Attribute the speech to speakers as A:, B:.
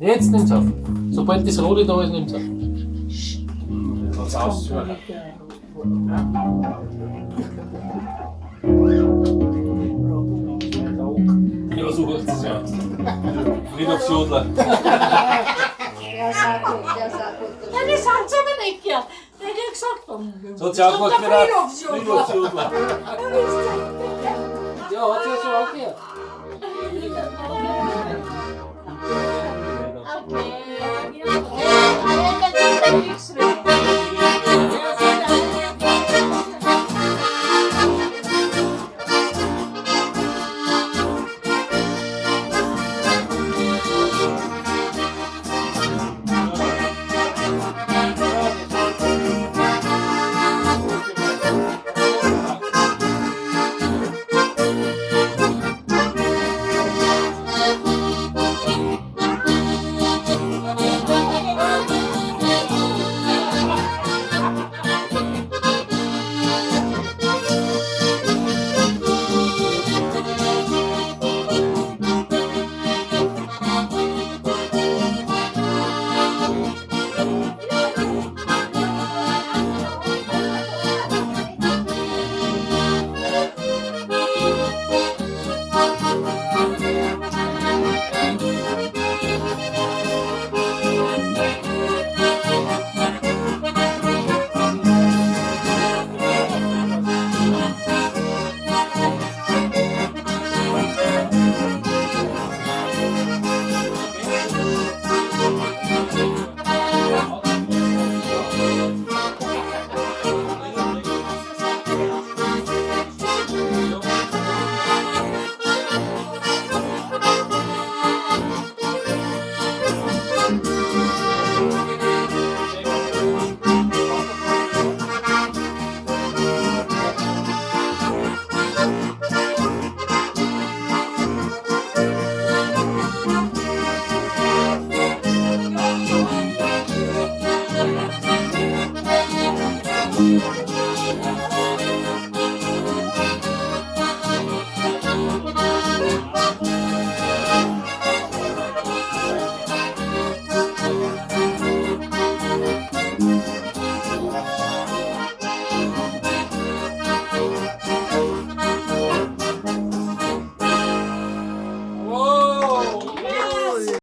A: Jetzt nimm's auf. Sobald das Rote da ist, nimm's auf.
B: Was ausschaut.
A: Ja, so hört es ja. Friedhof Jodler.
C: Der sagt gut.
D: Nein, das hat sie aber nicht gehört. Der hat ja gesagt,
A: So hat sie auch gemacht,
D: der
A: Friedhof
D: Friedhofsjodler.
A: Jodler. Ja, hat sie ja schon angehört.
D: Okay.